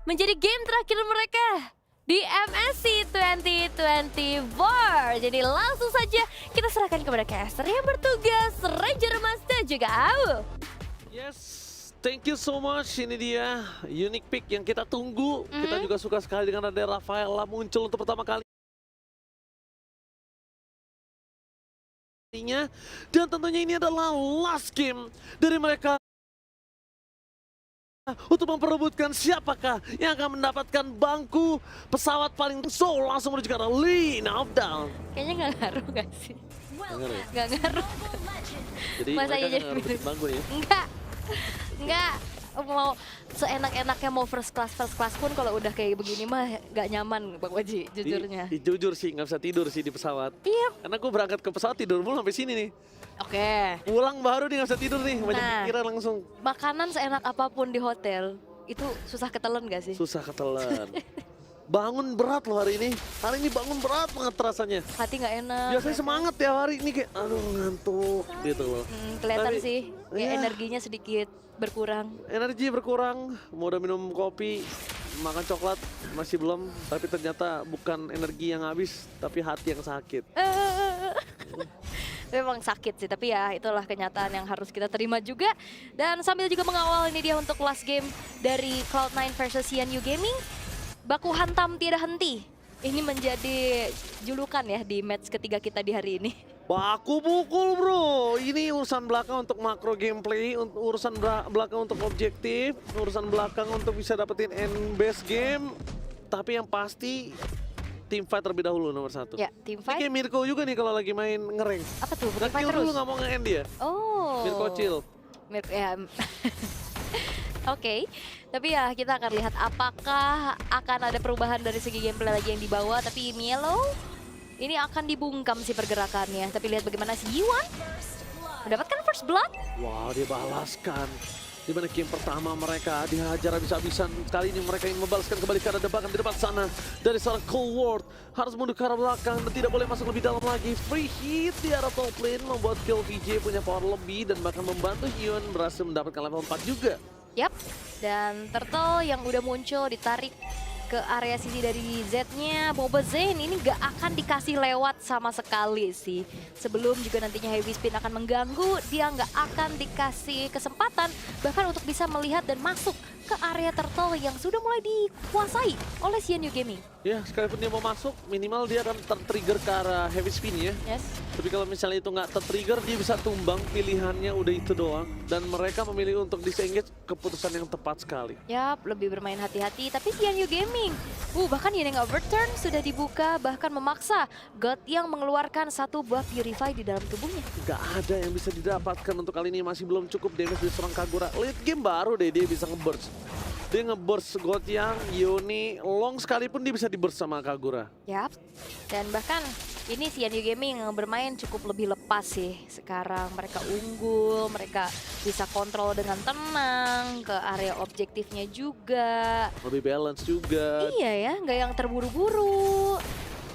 menjadi game terakhir mereka di MSC 2024. Jadi langsung saja kita serahkan kepada caster yang bertugas, Ranger Mas dan juga Au. Yes, thank you so much. Ini dia unique pick yang kita tunggu. Kita juga suka sekali dengan ada Rafaela muncul untuk pertama kali. Dan tentunya ini adalah last game dari mereka untuk memperebutkan siapakah yang akan mendapatkan bangku pesawat paling langsung menuju ke arah Lane of Down. Kayaknya nggak ngaruh gak sih? Ngaruh ya? Nggak ngaruh. Jadi Masa mereka iya jadi nggak rebutin bangku nih. Enggak. Mau seenak-enaknya mau first class pun kalau udah kayak begini mah gak nyaman Bang Waji, jujurnya. Jujur sih nggak bisa tidur sih di pesawat. Iya. Karena gue berangkat ke pesawat tidur mulu sampai sini nih. Oke. Pulang baru nih nggak bisa tidur nih, banyak pikiran langsung. Makanan seenak apapun di hotel, itu susah ketelan gak sih? Susah ketelan. Bangun berat loh hari ini. Hari ini bangun berat banget rasanya. Hati gak enak. Biasanya semangat ya hari ini kayak aduh ngantuk gitu loh. Kelihatan Tapi, sih, kayak ya, energinya sedikit berkurang. energi berkurang, mau udah minum kopi, makan coklat, masih belum. Tapi ternyata bukan energi yang habis, tapi hati yang sakit. Memang sakit sih, tapi ya itulah kenyataan yang harus kita terima juga. Dan sambil juga mengawal ini dia untuk last game dari Cloud9 versus CNU Gaming. Baku hantam tiada henti. Ini menjadi julukan ya di match ketiga kita di hari ini. Baku pukul bro, ini urusan belakang untuk makro gameplay, urusan belakang untuk objektif, urusan belakang untuk bisa dapetin end base game. Tapi yang pasti team fight terlebih dahulu nomor satu. Ya, team Ini fight. kayak Mirko juga nih kalau lagi main ngereng. Apa tuh? Nge-kill Fight dulu terus? nggak mau nge-end dia. Oh. Mirko chill. Ya. Oke, tapi ya kita akan lihat apakah akan ada perubahan dari segi gameplay lagi yang dibawa. Tapi Mielo ini akan dibungkam sih pergerakannya. Tapi lihat bagaimana si Yiwan mendapatkan first blood. Wow, dia balaskan. Di mana game pertama mereka dihajar habis-habisan. Kali ini mereka ingin membalaskan kembali ke arah depan di depan sana. Dari seorang Cold War harus mundur ke arah belakang dan tidak boleh masuk lebih dalam lagi. Free hit di arah top lane membuat Kill VJ punya power lebih dan bahkan membantu Hyun berhasil mendapatkan level 4 juga. Yap, dan Turtle yang udah muncul ditarik ke area sisi dari Z-nya. Boba Zane ini gak akan dikasih lewat sama sekali sih. Sebelum juga nantinya Heavy Spin akan mengganggu, dia gak akan dikasih kesempatan bahkan untuk bisa melihat dan masuk ke area Turtle yang sudah mulai dikuasai oleh CNU Gaming. Ya, sekalipun dia mau masuk, minimal dia akan tertrigger ke arah heavy spin ya. Yes. Tapi kalau misalnya itu nggak tertrigger, dia bisa tumbang, pilihannya udah itu doang. Dan mereka memilih untuk disengage, keputusan yang tepat sekali. Yap, lebih bermain hati-hati. Tapi CNU Gaming, bahkan yang overturn sudah dibuka, bahkan memaksa God yang mengeluarkan satu buah Purify di dalam tubuhnya. Nggak ada yang bisa didapatkan untuk kali ini, masih belum cukup damage dari seorang Kagura. Late game baru deh dia bisa nge-burst. Dia nge-burst Gotyang, Yoni, long sekalipun dia bisa di-burst sama Kagura. Yap, dan bahkan ini CNU Gaming bermain cukup lebih lepas sih. Sekarang mereka unggul, mereka bisa kontrol dengan tenang ke area objektifnya juga. Lebih balance juga. Iya ya, nggak yang terburu-buru,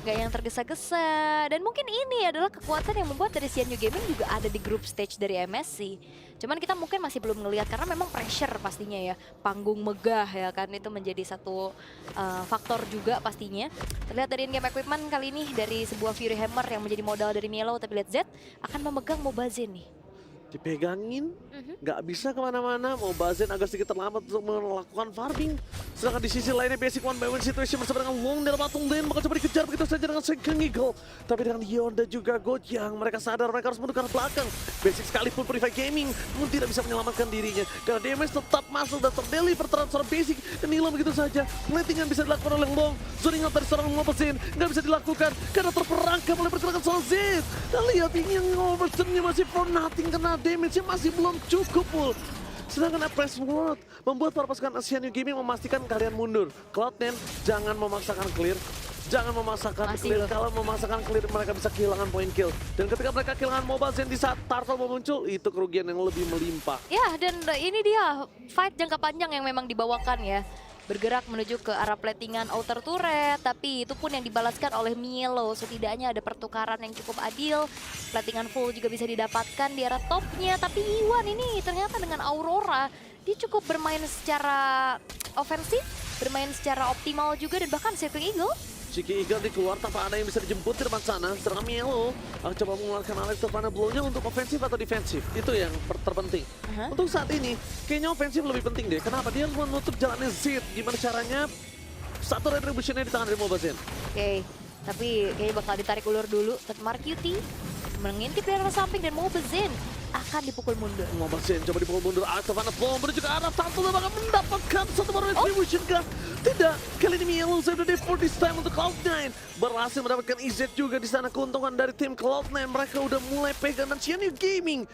nggak yang tergesa-gesa. Dan mungkin ini adalah kekuatan yang membuat dari CNU Gaming juga ada di group stage dari MSC. Cuman kita mungkin masih belum ngelihat karena memang pressure pastinya ya. Panggung megah ya kan, itu menjadi satu faktor juga pastinya. Terlihat dari in-game equipment kali ini dari sebuah Fury Hammer yang menjadi modal dari Mielo. Tapi lihat Z akan memegang Mobazin nih. Dipegangin, nggak bisa kemana-mana. Mau Bazen agak sedikit terlambat untuk melakukan farming. Sedangkan di sisi lainnya basic one by one situation bersama dengan Wong dalam patung lane bakal coba dikejar begitu saja dengan Second Eagle. Tapi dengan Hyun dan juga Gotyang, mereka sadar mereka harus mundur ke belakang. Basic sekalipun Purify Gaming pun tidak bisa menyelamatkan dirinya. Karena damage tetap masuk dan terdeliver terhadap seorang basic. Dan hilang begitu saja. Platingan bisa dilakukan oleh Long. Zoning out dari seorang Mobazin nggak bisa dilakukan karena terperangkap oleh pergerakan seorang Z. Dan lihat ini yang Mobazin-nya masih for nothing karena damage-nya masih belum cukup full. Sedangkan Press World membuat para pasukan CNU Gaming memastikan kalian mundur. Cloud9 jangan memaksakan clear. Jangan memaksakan Masih clear. loh. Kalau memaksakan clear mereka bisa kehilangan poin kill. Dan ketika mereka kehilangan Mobazin di saat Turtle mau muncul, itu kerugian yang lebih melimpah. Ya, dan ini dia fight jangka panjang yang memang dibawakan ya. Bergerak menuju ke arah platingan outer turret, tapi itu pun yang dibalaskan oleh Mielo. Setidaknya ada pertukaran yang cukup adil. Platingan full juga bisa didapatkan di arah topnya, tapi Iwan ini ternyata dengan Aurora dia cukup bermain secara ofensif bermain secara optimal juga dan bahkan Seeking Eagle. Cheeky Eagle dikeluar tanpa ada yang bisa dijemput di depan sana. Sedangkan Mielo akan coba mengeluarkan Electrovana Blow-nya untuk ofensif atau defensif. Itu yang terpenting. Untuk saat ini, kayaknya ofensif lebih penting deh. Kenapa? Dia menutup jalannya Zed. Gimana caranya? Satu retribution-nya di tangan dari Mobazin. Oke, tapi kayaknya bakal ditarik ulur dulu. Marcuti mengintip dari arah samping dan Mobazin akan dipukul mundur. Mobazin coba dipukul mundur. Electrovana Blow menuju ke arah satu dan akan mendapatkan satu baru retribution kah? Tidak, kali ini Mielo save the day for this time untuk Cloud9. Berhasil mendapatkan EZ juga di sana. Keuntungan dari tim Cloud9. Mereka udah mulai pegang dan Xianyu Gaming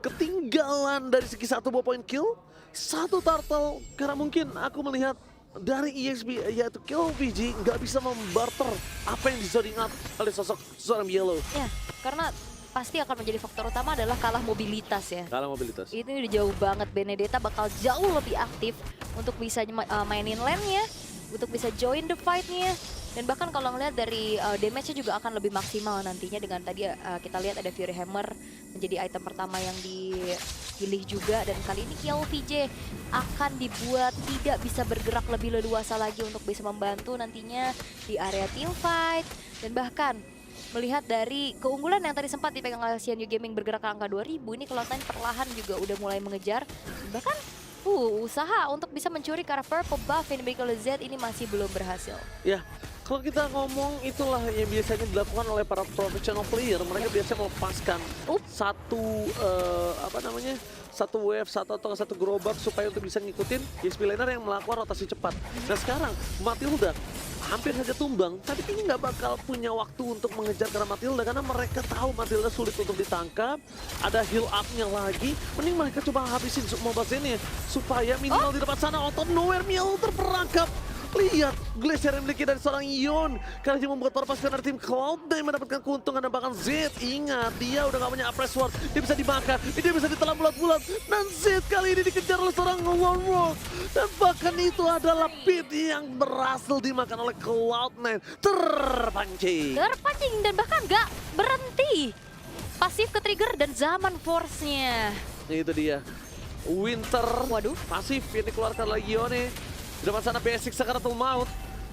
ketinggalan dari segi satu buah point kill. Satu turtle, karena mungkin aku melihat dari EXP yaitu KillVG nggak bisa membarter apa yang bisa diingat oleh sosok seorang Mielo. Ya, karena pasti akan menjadi faktor utama adalah kalah mobilitas ya. Kalah mobilitas. Ini udah jauh banget. Benedetta bakal jauh lebih aktif untuk bisa mainin lane-nya, untuk bisa join the fight-nya. Dan bahkan kalau ngeliat dari damage-nya juga akan lebih maksimal nantinya dengan tadi kita lihat ada Fury Hammer menjadi item pertama yang dipilih juga. Dan kali ini KillVJ akan dibuat tidak bisa bergerak lebih leluasa lagi untuk bisa membantu nantinya di area teamfight. Dan bahkan melihat dari keunggulan yang tadi sempat dipegang oleh Xianyu Gaming bergerak ke angka 2000, ini Cloud9 perlahan juga udah mulai mengejar. Bahkan usaha untuk bisa mencuri ke arah purple buff yang dimiliki oleh Z ini masih belum berhasil. Ya, kalau kita ngomong itulah yang biasanya dilakukan oleh para professional player. Mereka biasanya melepaskan satu wave, satu gerobak supaya untuk bisa ngikutin ESP laner yang melakukan rotasi cepat. Dan sekarang Matilda hampir saja tumbang, tapi ini nggak bakal punya waktu untuk mengejar karena Matilda, karena mereka tahu Matilda sulit untuk ditangkap. Ada heal up-nya lagi, mending mereka coba habisin Mobazin-nya supaya minimal di depan sana out of nowhere Mielo terperangkap. Lihat Glacier yang dimiliki dari seorang Ion. Kali ini membuat para pasukan dari tim Cloud9 mendapatkan keuntungan dan bahkan Z. Ingat, dia udah gak punya Appress Sword. Dia bisa dimakan, dia bisa ditelan bulat-bulat. Dan Z kali ini dikejar oleh seorang Lone Wolf. Dan bahkan itu adalah Pit yang berhasil dimakan oleh Cloud9. Terpancing dan bahkan gak berhenti. Pasif ke trigger dan zaman force-nya. Itu dia. Winter. Waduh. Pasif yang dikeluarkan oleh Ione. Di depan sana basic Sakaratul Maut.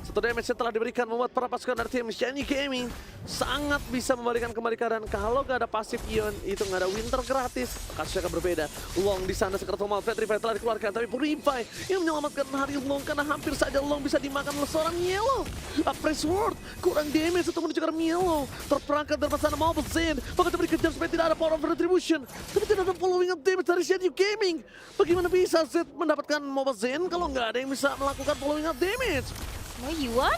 Satu damage yang telah diberikan membuat para pasukan dari tim Xianyu Gaming sangat bisa memberikan kembali keadaan. Kalau gak ada pasif Ion, itu gak ada Winter gratis, kasusnya akan berbeda. Long di sana Sakaratul Maut, Petrify telah dikeluarkan, tapi Purify yang menyelamatkan hari Long karena hampir saja Long bisa dimakan oleh seorang Mielo. Appress Sword kurang damage untuk menuju ke arah Mielo. Terperangkap dari sana Mobazin, bahkan coba dikejar supaya tidak ada power of retribution, tapi tidak ada following up damage dari Xianyu Gaming. Bagaimana bisa Zed mendapatkan Mobazin kalau nggak ada yang bisa melakukan following up damage? No Yuan?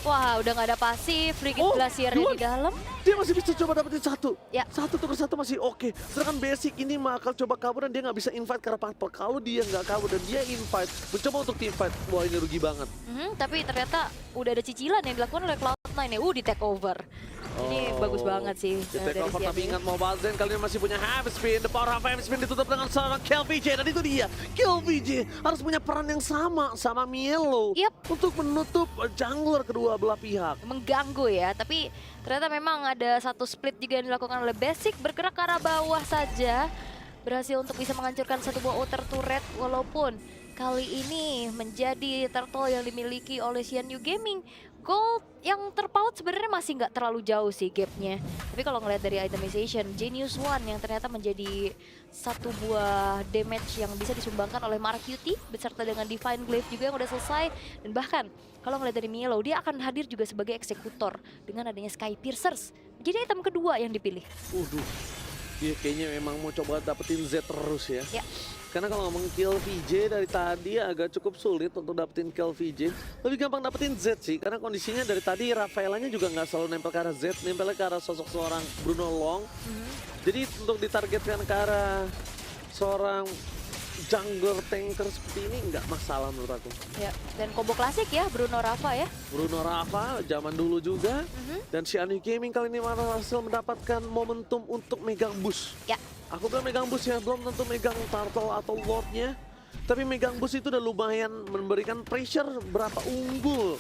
Wah, udah nggak ada pasif, Frigid Glaciernya di dalam. Dia masih bisa coba dapetin satu. Ya. Satu tuker satu masih oke. Sedangkan basic ini bakal coba kabur dan dia nggak bisa invite karena apa? Kalau dia nggak kabur dan dia invite, mencoba untuk team fight, wah ini rugi banget. Tapi ternyata udah ada cicilan yang dilakukan oleh Cloud9 ya. Di take over. Ini bagus banget sih. Di take over, tapi ingat Mobazin kali ini masih punya heavy spin. The power of heavy spin ditutup dengan seorang KillVJ. Dan itu dia, KillVJ harus punya peran yang sama Mielo. Untuk menutup jungler kedua belah pihak. Mengganggu ya, tapi ternyata memang ada satu split juga yang dilakukan oleh Basic. Bergerak ke arah bawah saja. Berhasil untuk bisa menghancurkan satu buah outer turret. Walaupun kali ini menjadi turtle yang dimiliki oleh Xianyu Gaming. Gold yang terpaut sebenarnya masih nggak terlalu jauh sih gapnya. Tapi kalau ngeliat dari itemization, Genius One yang ternyata menjadi satu buah damage yang bisa disumbangkan oleh Marcuti beserta dengan Divine Glaive juga yang udah selesai. Dan bahkan kalau ngeliat dari Mielo, dia akan hadir juga sebagai eksekutor dengan adanya Sky Piercers. Jadi item kedua yang dipilih. Dia kayaknya memang mau coba dapetin Z terus ya. Karena kalau ngomong KillVJ dari tadi agak cukup sulit untuk dapetin KillVJ. Lebih gampang dapetin Z sih, karena kondisinya dari tadi Rafaelanya juga nggak selalu nempel ke arah Z, nempelnya ke arah sosok seorang Bruno Long. Jadi untuk ditargetkan ke arah seorang jungler tanker seperti ini nggak masalah menurut aku. Ya, dan combo klasik ya Bruno Rafa ya. Bruno Rafa zaman dulu juga. Dan Xianyu Gaming kali ini berhasil mendapatkan momentum untuk megang boost. Ya. Aku bilang megang boost ya, belum tentu megang turtle atau lordnya. Tapi megang boost itu udah lumayan memberikan pressure berapa unggul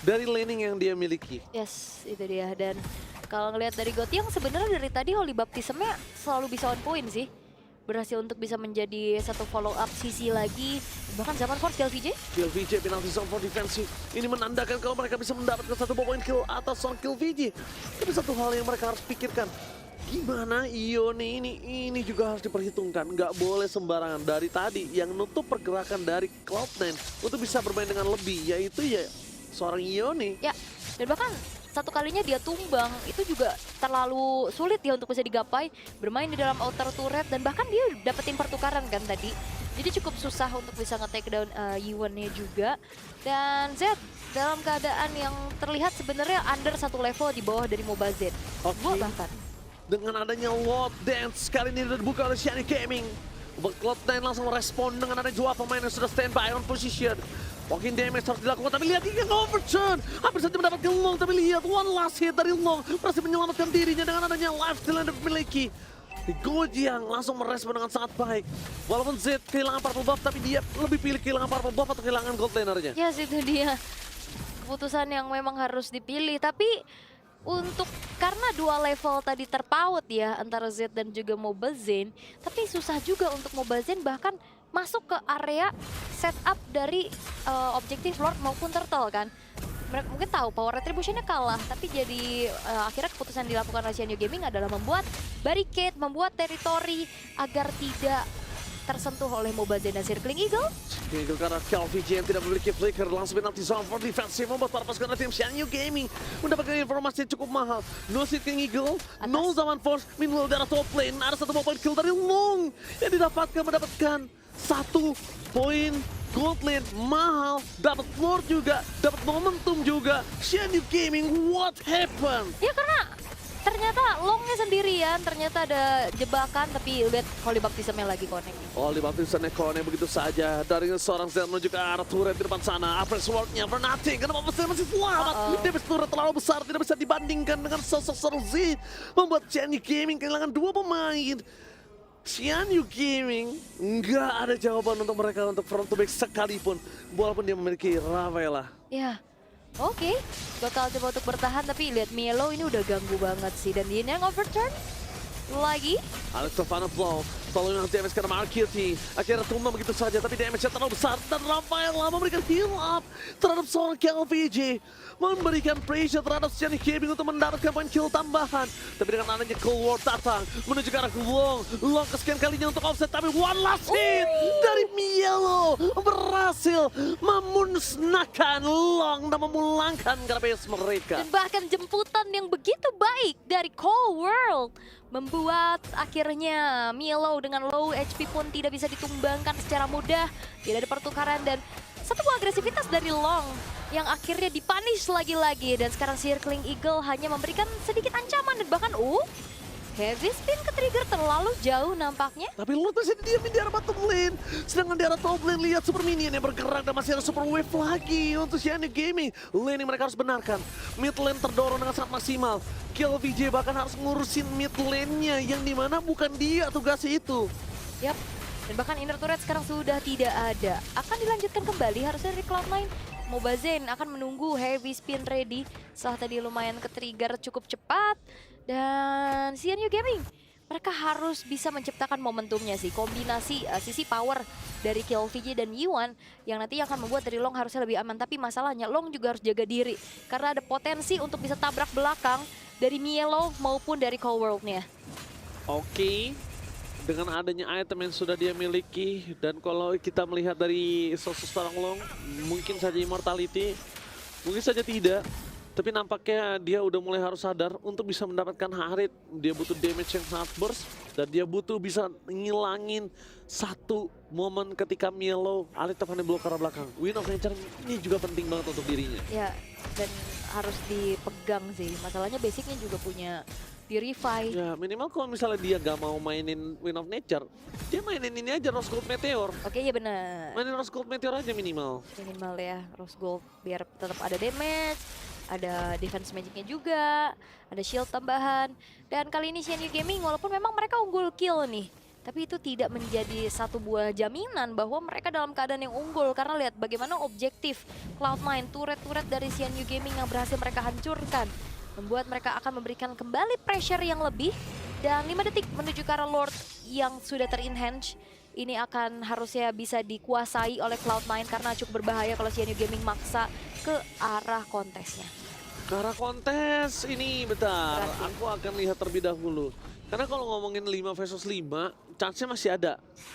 dari laning yang dia miliki. Yes, itu dia. Dan kalau ngelihat dari Gotiang sebenarnya dari tadi Holy Baptism-nya selalu bisa on point sih. berhasil untuk bisa menjadi satu follow up sisi lagi. Bahkan zaman Force KLVJ. KLVJ penalti zone for defensive. Ini menandakan kalau mereka bisa mendapatkan satu poin kill atas seorang KLVJ. Tapi satu hal yang mereka harus pikirkan, gimana Ioni ini juga harus diperhitungkan. Nggak boleh sembarangan. Dari tadi yang nutup pergerakan dari Cloud9 untuk bisa bermain dengan lebih, yaitu ya seorang Ioni. Ya, dan bahkan satu kalinya dia tumbang, itu juga terlalu sulit ya untuk bisa digapai. Bermain di dalam outer turret, dan bahkan dia dapetin pertukaran kan tadi. Jadi cukup susah untuk bisa nge-take down Yuan-nya juga. Dan Z dalam keadaan yang terlihat sebenarnya under satu level di bawah dari Mobile Z. Oke. Bahkan. Dengan adanya Lord Dance kali ini dibuka oleh Shiny Gaming. Cloud9 langsung respon dengan ada dua pemain yang sudah standby on position. Walking damage harus dilakukan, tapi lihat ini overturn. Hampir saja mendapatkan Long, tapi lihat one last hit dari Long. Berhasil menyelamatkan dirinya dengan adanya lifesteal yang dimiliki. Gojiang langsung merespon dengan sangat baik. Walaupun Z kehilangan purple buff, tapi dia lebih pilih kehilangan purple buff atau kehilangan gold lanernya. Yes, itu dia keputusan yang memang harus dipilih. Tapi karena dua level tadi terpaut ya antara Z dan juga Mobile Zen, tapi susah juga untuk Mobile Zen bahkan masuk ke area setup dari objektif Lord maupun Turtle kan. Mereka mungkin tahu power retributionnya kalah, tapi jadi akhirnya keputusan dilakukan oleh Xianyu Gaming adalah membuat barricade, membuat teritori agar tidak tersentuh oleh Mobile Zen dan Circling Eagle. Eagle karena KLVJ yang tidak memiliki flicker langsung penalti zone for defensive membuat para pasukan tim Xianyu Gaming mendapatkan informasi yang cukup mahal. No Circling Eagle, no Zaman Force, meanwhile dari top lane ada satu point kill dari Long yang mendapatkan satu poin gold lane mahal, dapat floor juga, dapat momentum juga. Xianyu Gaming, what happened? Ya karena ternyata Longnya sendirian, ternyata ada jebakan, tapi lihat Holy Baptism-nya lagi connect. Holy Baptism connect begitu saja dari seorang Zen menuju ke arah turret di depan sana. Apres Sword-nya for nothing, kenapa masih selamat? Damage turret terlalu besar, tidak bisa dibandingkan dengan sosok Serzi. Membuat Xianyu Gaming kehilangan dua pemain. Xianyu Gaming nggak ada jawaban untuk mereka untuk front to back sekalipun, walaupun dia memiliki Ravela. Ya, oke. Bakal coba untuk bertahan, tapi lihat Mielo ini udah ganggu banget sih. Dan dia yang overturn lagi. Alex Sofana Blow, selalu yang damage karena Marquette. Akhirnya tumbang begitu saja, tapi damage-nya terlalu besar. Dan Rafaela memberikan heal up terhadap seorang KLVJ. Memberikan pressure terhadap Xianyu Gaming untuk mendapatkan poin kill tambahan. Tapi dengan adanya Cold War datang menuju ke arah Long. Long kesekian kalinya untuk offset, tapi one last hit dari Mielo berhasil memusnahkan Long dan memulangkan ke base mereka. Dan bahkan jemputan yang begitu baik dari Cold World membuat akhirnya Mielo dengan low HP pun tidak bisa ditumbangkan secara mudah. Tidak ada pertukaran dan satu buah agresivitas dari Long yang akhirnya dipunish lagi-lagi. Dan sekarang Circling Eagle hanya memberikan sedikit ancaman dan bahkan heavy spin ke trigger terlalu jauh nampaknya. Tapi Lord masih didiamin di arah bottom lane. Sedangkan di arah top lane lihat super minion yang bergerak dan masih ada super wave lagi untuk Xianyu Gaming. Lane yang mereka harus benarkan. Mid lane terdorong dengan sangat maksimal. KLVJ bahkan harus ngurusin mid lane-nya yang dimana bukan dia tugasnya itu. Yap. Dan bahkan inner turret sekarang sudah tidak ada. Akan dilanjutkan kembali harusnya dari Cloud9. Mobile Zen akan menunggu heavy spin ready. Setelah tadi lumayan ke-trigger cukup cepat. Dan Xianyu Gaming, mereka harus bisa menciptakan momentumnya sih. Kombinasi sisi power dari KLVJ dan Yuan yang nanti akan membuat dari Long harusnya lebih aman. Tapi masalahnya Long juga harus jaga diri. Karena ada potensi untuk bisa tabrak belakang dari Mielo maupun dari Cold World-nya. Oke. Dengan adanya item yang sudah dia miliki, dan kalau kita melihat dari sosok seorang Long, mungkin saja immortality, mungkin saja tidak. Tapi nampaknya dia udah mulai harus sadar untuk bisa mendapatkan Harit. Dia butuh damage yang sangat burst, dan dia butuh bisa ngilangin satu momen ketika Mielo Alit Tefani blow ke arah belakang. Win of Nature ini juga penting banget untuk dirinya. Ya, dan harus dipegang sih. Masalahnya basicnya juga punya Purify. Ya minimal kalau misalnya dia gak mau mainin Win of Nature, dia mainin ini aja Rose Gold Meteor. Oke, ya benar. Mainin Rose Gold Meteor aja minimal. Minimal ya, Rose Gold biar tetap ada damage, ada defense magicnya juga, ada shield tambahan. Dan kali ini Xianyu Gaming walaupun memang mereka unggul kill nih, tapi itu tidak menjadi satu buah jaminan bahwa mereka dalam keadaan yang unggul. Karena lihat bagaimana objektif Cloud9, turret-turret dari Xianyu Gaming yang berhasil mereka hancurkan. Membuat mereka akan memberikan kembali pressure yang lebih. Dan 5 detik menuju ke arah Lord yang sudah ter-enhance. Ini akan harusnya bisa dikuasai oleh Cloud9 karena cukup berbahaya kalau CNU Gaming maksa ke arah kontesnya. Ke arah kontes ini, bentar. Berarti. Aku akan lihat terlebih dahulu. Karena kalau ngomongin 5 versus 5, chance-nya masih ada.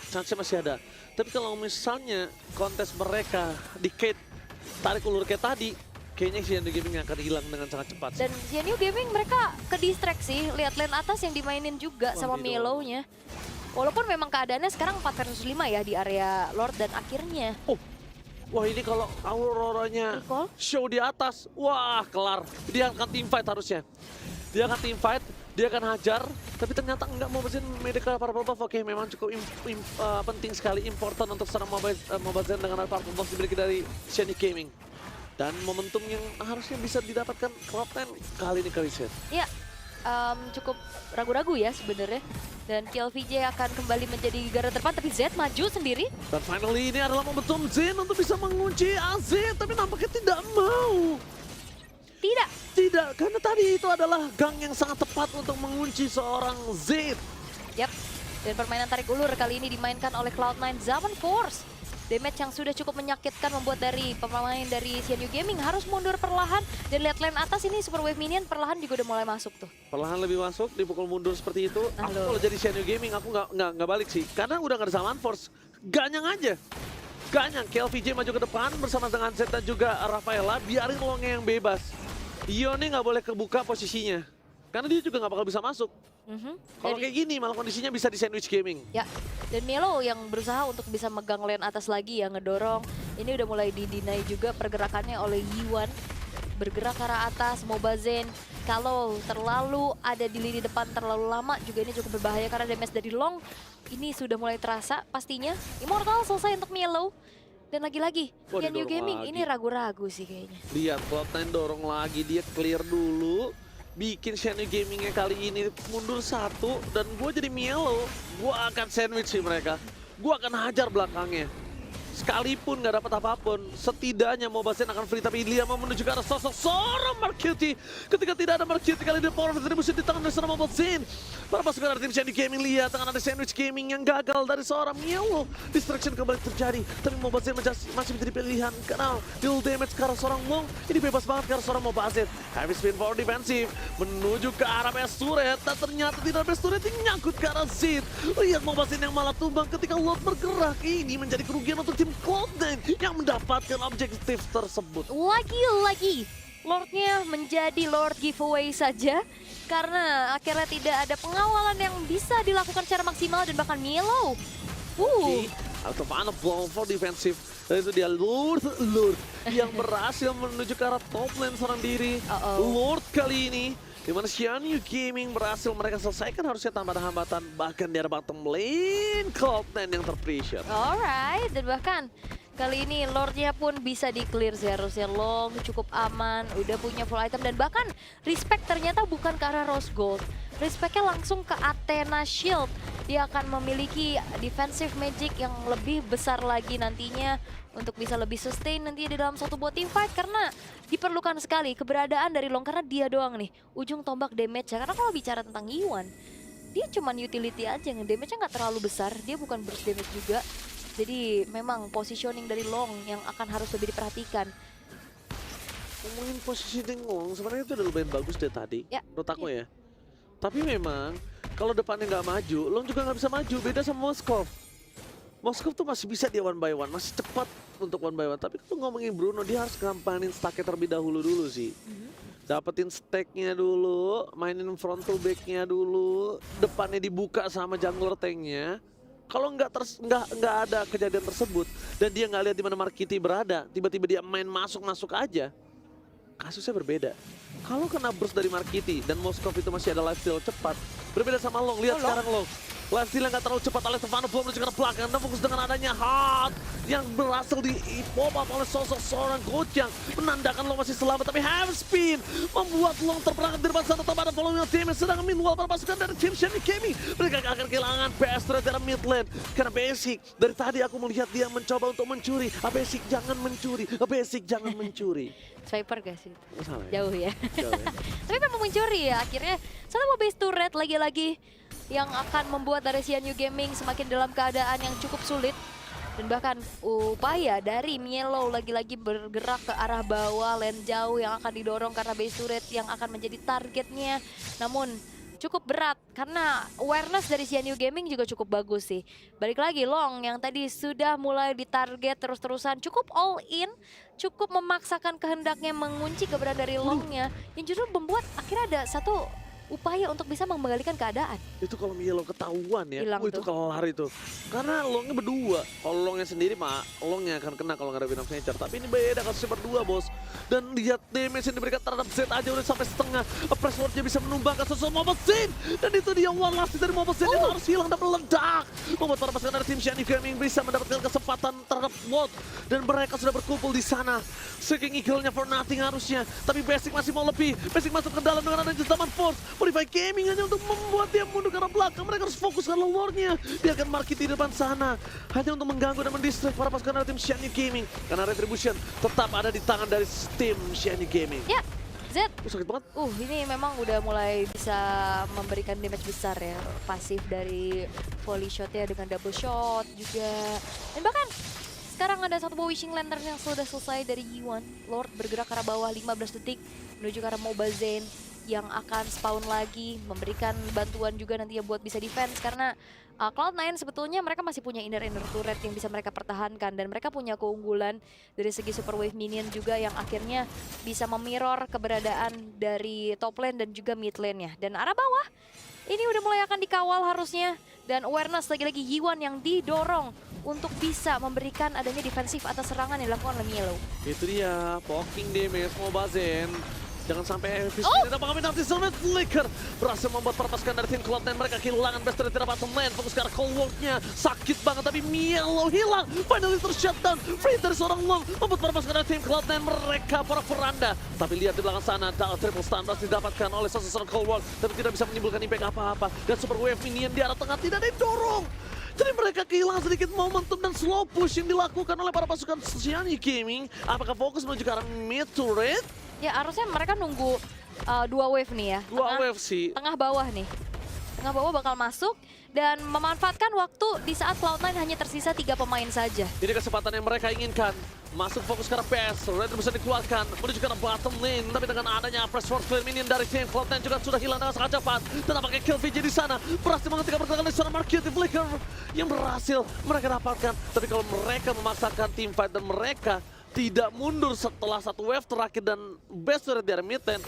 Chance-nya masih ada. Tapi kalau misalnya kontes mereka di tarik ulur kayak tadi, kayaknya CNU Gaming akan hilang dengan sangat cepat. Dan CNU Gaming mereka ke distraksi, lihat lane atas yang dimainin juga Wah, sama ini Melo-nya. Walaupun memang keadaannya sekarang 4 versus 5 ya di area Lord dan akhirnya Wah, ini kalau Auroranya Recall. show di atas, wah kelar. Dia akan teamfight harusnya. Dia akan teamfight, dia akan hajar, tapi ternyata nggak mau bersin medical purple buff. Oke, memang cukup penting sekali, important untuk seorang Mobile Zen dengan purple buff dimiliki dari CNU Gaming. Dan momentum yang harusnya bisa didapatkan Cloud9 kali ini kali set. Ya, cukup ragu-ragu ya sebenarnya. Dan KLVJ akan kembali menjadi garda terdepan, tapi Z maju sendiri. Dan finally ini adalah momentum Zen untuk bisa mengunci AZ, tapi nampaknya tidak mau. Tidak. Tidak, karena tadi itu adalah gang yang sangat tepat untuk mengunci seorang Z. Yap. Dan permainan tarik ulur kali ini dimainkan oleh Cloud9 Zaman Force. Damage yang sudah cukup menyakitkan membuat dari pemain dari CNU Gaming harus mundur perlahan. Dan lihat lane atas ini Super Wave Minion perlahan juga udah mulai masuk tuh. Perlahan lebih masuk, dipukul mundur seperti itu. Aku Halo. kalau jadi CNU Gaming aku nggak balik sih, karena udah nggak ada Zaman Force. Ganyang aja. Ganyang, KLVJ maju ke depan bersama dengan Z dan juga Rafaela, biarin Longnya yang bebas. Yone nggak boleh kebuka posisinya, karena dia juga nggak bakal bisa masuk. Kalau kayak gini malah kondisinya bisa di sandwich gaming. Ya, dan Melo yang berusaha untuk bisa megang lane atas lagi ya, ngedorong. Ini udah mulai didinai juga pergerakannya oleh Yiwan. Bergerak ke arah atas, Mobazen. Kalau terlalu ada di lini depan terlalu lama juga ini cukup berbahaya karena damage dari Long ini sudah mulai terasa pastinya. Immortal selesai untuk Melo. Dan lagi-lagi, Wah, CNU didorong Gaming lagi. ini ragu-ragu sih kayaknya. Lihat Cloud9 dorong lagi, dia clear dulu. Bikin CNU Gamingnya kali ini mundur satu, dan gue jadi Mielo. Gue akan sandwich sih mereka. Gue akan hajar belakangnya. Sekalipun nggak dapat apapun, setidaknya Mobazen akan free, tapi Ilya mau menuju ke arah sosok seorang Marcuti. Ketika tidak ada Marcuti, kali ini power distribution di tangan dari seorang Mobazen. Para pasukan dari tim CNU Gaming lihat tangan ada sandwich gaming yang gagal dari seorang Mielo. Distraction kembali terjadi, tapi Mobazen masih menjadi pilihan karena deal damage ke arah seorang Long. Ini bebas banget ke arah seorang Mobazen. Heavy spin power defensive menuju ke arah best turret, dan ternyata tidak best turret yang nyangkut ke arah Zed. Lihat Mobazen yang malah tumbang ketika Lord bergerak. Ini menjadi kerugian untuk tim Cloud9 yang mendapatkan objektif tersebut. Lagi-lagi Lordnya menjadi Lord giveaway saja karena akhirnya tidak ada pengawalan yang bisa dilakukan secara maksimal dan bahkan Melo. Atau mana blow for defensive. Dan itu dia Lord yang berhasil menuju ke arah top lane serang diri. Lord kali ini dimana CNU Gaming berhasil mereka selesaikan harusnya tanpa ada hambatan, bahkan di arah bottom lane Cloud9 yang terpressure. Alright, dan bahkan kali ini Lordnya pun bisa di-clear seharusnya. Long cukup aman, udah punya full item, dan bahkan respect ternyata bukan ke arah Rose Gold. Respectnya langsung ke Athena Shield. Dia akan memiliki defensive magic yang lebih besar lagi nantinya untuk bisa lebih sustain nanti di dalam satu buat team fight, karena diperlukan sekali keberadaan dari Long karena dia doang nih ujung tombak damage. Karena kalau bicara tentang Yiwan, dia cuman utility aja, damage-nya nggak terlalu besar, dia bukan burst damage juga. Jadi memang positioning dari Long yang akan harus lebih diperhatikan. Ngomongin positioning Long, sebenarnya itu udah lumayan bagus deh tadi, Ya, menurut aku ya. Tapi memang kalau depannya nggak maju, Long juga nggak bisa maju. Beda sama Moskov. Moskov tuh masih bisa dia one by one, masih cepat untuk one by one. Tapi kalau ngomongin Bruno, dia harus gampangin stacknya terlebih dahulu sih. Dapetin stacknya dulu, mainin front to backnya dulu, depannya dibuka sama jungler tanknya. Kalau nggak ada kejadian tersebut dan dia nggak lihat di mana Markiti berada, tiba-tiba dia main masuk aja, kasusnya berbeda. Kalau kena burst dari Markiti dan Moskov itu masih ada lifesteal cepat, berbeda sama Long. Lihat sekarang Long, lifesteal yang nggak terlalu cepat oleh Stefano Flow menuju ke belakang, dan fokus dengan adanya Hot yang berhasil di pop up oleh sosok seorang Gojang, menandakan Long masih selamat. Tapi Heavy Spin membuat Long terperangkap di depan sana tanpa ada following damage. Sedangkan meanwhile para pasukan dari tim CNU Gaming, mereka akan kehilangan best threat dari mid lane karena Basic dari tadi aku melihat dia mencoba untuk mencuri. Basic jangan mencuri, Basic jangan mencuri. Swiper gak sih? Salah ya? Jauh ya. Jauh ya. Tapi memang mencuri ya akhirnya. Satu mau base turret lagi-lagi yang akan membuat dari Xianyu Gaming semakin dalam keadaan yang cukup sulit. Dan bahkan upaya dari Mielo lagi-lagi bergerak ke arah bawah, lane jauh yang akan didorong karena base turret yang akan menjadi targetnya. Namun cukup berat karena awareness dari Xianyu Gaming juga cukup bagus sih. Balik lagi Long yang tadi sudah mulai ditarget terus-terusan, cukup all in, cukup memaksakan kehendaknya mengunci keberadaan dari Longnya, yang justru membuat akhirnya ada satu upaya untuk bisa mengembalikan keadaan. Itu kalau Mielo ketahuan ya, Hilang itu tuh. kelar itu. Karena Longnya berdua. Kalau Longnya sendiri mah, Longnya akan kena kalau nggak ada Win of Nature. Tapi ini beda kasusnya berdua bos. Dan lihat damage yang diberikan terhadap Z aja udah sampai setengah. Presswordnya bisa menumbangkan sesuatu Mobile Zin. Dan itu dia one last dari Mobile Zin yang harus hilang dan meledak. Membuat para pasukan dari tim Xianyu Gaming bisa mendapatkan kesempatan terhadap Ward. Dan mereka sudah berkumpul di sana. Seeking Eagle-nya for nothing harusnya. Tapi Basic masih mau lebih. Basic masuk ke dalam dengan adanya Zaman Force. Modify Gaming hanya untuk membuat dia mundur ke arah belakang. Mereka harus fokus ke lore-nya. Dia akan market di depan sana. Hanya untuk mengganggu dan mendistract para pasukan dari tim Xianyu Gaming. Karena Retribution tetap ada di tangan dari tim Xianyu Gaming. Ya, Z. Sakit banget. Ini memang udah mulai bisa memberikan damage besar ya. Pasif dari volley shotnya dengan double shot juga. Dan bahkan sekarang ada satu buah Wishing Lantern yang sudah selesai dari Yiwan. Lord bergerak ke arah bawah 15 detik menuju ke arah Mobile Zane yang akan spawn lagi, memberikan bantuan juga nanti ya buat bisa defense karena Cloud9 sebetulnya mereka masih punya inner turret yang bisa mereka pertahankan dan mereka punya keunggulan dari segi super wave minion juga yang akhirnya bisa memirror keberadaan dari top lane dan juga mid lane-nya. Dan arah bawah ini udah mulai akan dikawal harusnya dan awareness lagi-lagi Yiwan yang didorong untuk bisa memberikan adanya defensif atas serangan yang dilakukan oleh Mielo. Itu dia, poking damage Mobile Zin. Jangan sampai Elvis ini dapat kami nanti Summit Flicker berhasil membuat perpasukan dari tim Cloud9 mereka kehilangan best dari tidak bottom lane. Fokus ke arah cold ward-nya sakit banget tapi Mielo hilang. Finally tershutdown free dari seorang Long membuat perpasukan dari tim Cloud9 mereka para veranda. Tapi lihat di belakang sana triple stun berhasil didapatkan oleh seorang cold ward tapi tidak bisa menimbulkan impact apa-apa dan super wave minion di arah tengah tidak didorong. Jadi mereka kehilangan sedikit momentum dan slow push yang dilakukan oleh para pasukan Xianyu Gaming. Apakah fokus menuju ke arah mid turret? Ya harusnya mereka nunggu dua wave nih ya. Dua wave sih. Tengah bawah nih. Tengah bawah bakal masuk dan memanfaatkan waktu di saat Cloud9 hanya tersisa 3 pemain saja. Ini kesempatan yang mereka inginkan. Masuk fokus ke arah PS, Red bisa dikeluarkan menuju ke arah bottom lane. Tapi dengan adanya press force clear minion dari tim Cloud9 juga sudah hilang dengan sangat cepat. Dan apakah kill VJ di sana berhasil menghentikan pergerakan dari seorang Marquis Flicker yang berhasil mereka dapatkan. Tapi kalau mereka memaksakan team fight dan mereka tidak mundur setelah satu wave terakhir dan best turret di area mid lane,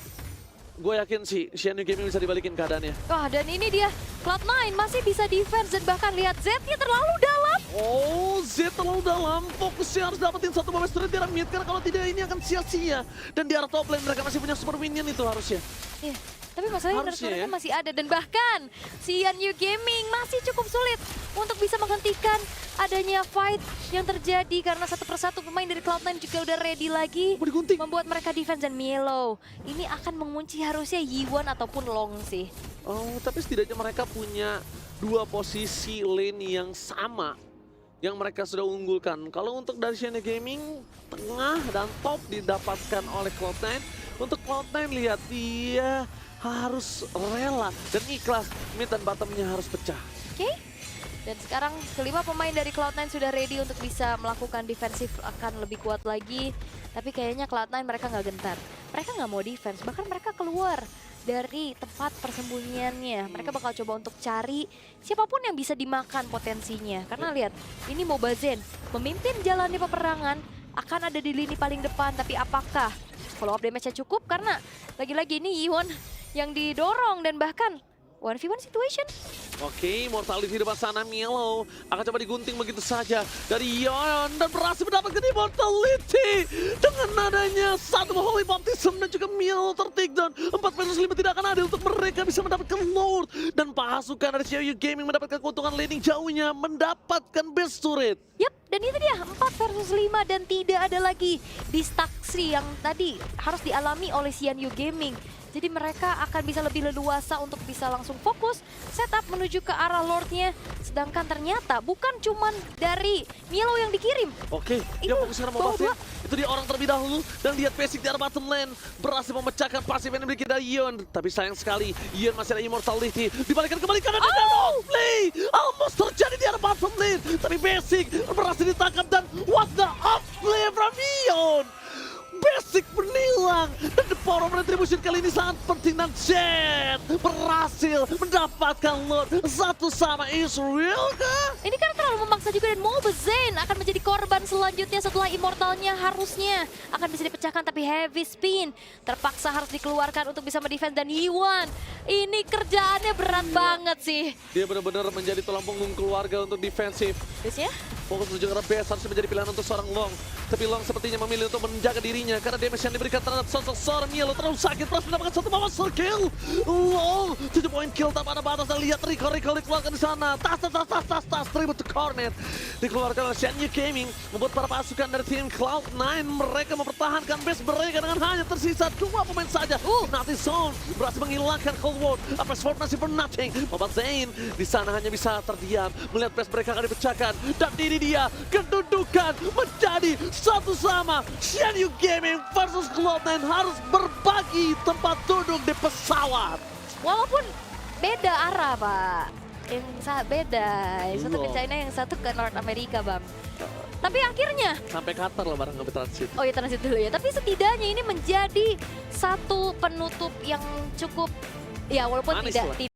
gue yakin sih Xianyu Gaming bisa dibalikin keadaannya. Wah, dan ini dia Cloud9 masih bisa defense dan bahkan lihat Z-nya terlalu dalam. Oh, Z terlalu dalam. Fokusnya harus dapetin satu best turret di area mid karena kalau tidak ini akan sia-sia. Dan di arah top lane mereka masih punya super minion itu harusnya. Iya, tapi masalahnya Harusnya turretnya ya. masih ada dan bahkan Xianyu Gaming masih cukup sulit untuk bisa menghentikan adanya fight yang terjadi karena satu persatu pemain dari Cloud9 juga udah ready lagi Mau digunting. membuat mereka defense dan Mielo. Ini akan mengunci harusnya Yiwan ataupun Long sih. Oh, tapi setidaknya mereka punya dua posisi lane yang sama yang mereka sudah unggulkan. Kalau untuk dari Xianyu Gaming, tengah dan top didapatkan oleh Cloud9. Untuk Cloud9 lihat dia harus rela dan ikhlas mid dan bottomnya harus pecah. Oke. Dan sekarang kelima pemain dari Cloud9 sudah ready untuk bisa melakukan defensif akan lebih kuat lagi. Tapi kayaknya Cloud9 mereka nggak gentar. Mereka nggak mau defense, bahkan mereka keluar dari tempat persembunyiannya. Mereka bakal coba untuk cari siapapun yang bisa dimakan potensinya. Karena lihat, ini Mobile Zane memimpin jalannya peperangan, akan ada di lini paling depan. Tapi apakah follow up damage-nya cukup? Karena lagi-lagi ini Yiwan yang didorong dan bahkan 1v1 situation. Oke, Mortality di depan sana, Mielo akan coba digunting begitu saja dari Yon dan berhasil mendapatkan Immortality dengan adanya satu Holy Baptism dan juga Mielo tertakedown. 4 versus 5 tidak akan adil untuk mereka bisa mendapatkan Lord dan pasukan dari Xianyu Gaming mendapatkan keuntungan laning jauhnya, mendapatkan best turret. Yap, dan itu dia 4 versus 5 dan tidak ada lagi distraksi yang tadi harus dialami oleh Xianyu Gaming. Jadi mereka akan bisa lebih leluasa untuk bisa langsung fokus setup menuju ke arah Lordnya. Sedangkan ternyata bukan cuman dari Mielo yang dikirim. Oke, dia Itu fokus sekarang mau bawah pasif. dua. Itu dia orang terlebih dahulu. Dan lihat basic di arah bottom lane. Berhasil memecahkan pasif yang dimiliki dari Yeon. Tapi sayang sekali, Yeon masih ada immortality. Dibalikan kembali kanan dengan offplay. Almost terjadi di arah bottom lane. Tapi basic berhasil ditangkap dan what the offplay from Yeon. Basic menilang dan the power of retribution kali ini sangat penting dan Jet berhasil mendapatkan Lord satu sama Israel kah? Ini kan terlalu memaksa juga dan Malphazane akan menjadi korban selanjutnya setelah immortalnya harusnya akan bisa dipecahkan tapi heavy spin terpaksa harus dikeluarkan untuk bisa mendefend dan Hiwan ini kerjaannya berat banget sih. Dia benar-benar menjadi tulang punggung keluarga untuk defensif. Terus ya? Fokus menuju ke arah base harus menjadi pilihan untuk seorang Long. Tapi Long sepertinya memilih untuk menjaga dirinya karena damage yang diberikan terhadap sosok seorang Mielo terlalu sakit. Terus mendapatkan satu monster kill. Long 7 point kill tanpa ada batas dan lihat recall dikeluarkan di sana. Tas tribute to Cornet dikeluarkan oleh Xianyu Gaming membuat para pasukan dari tim Cloud9 mereka mempertahankan base mereka dengan hanya tersisa 2 pemain saja. Nazi Zone berhasil menghilangkan Cold War. Apa Sword masih for nothing. Malphazane di sana hanya bisa terdiam melihat base mereka akan dipecahkan dan ini dia kedudukan menjadi satu sama. Xianyu Gaming versus Cloud9 harus berbagi tempat duduk di pesawat. Walaupun beda arah Pak. Yang beda. Yang satu ke Loh. China, yang satu ke North America Bang. Tapi akhirnya Sampai Qatar loh barang ngambil transit. oh ya transit dulu ya. Tapi setidaknya ini menjadi satu penutup yang cukup ya walaupun Manis tidak lah.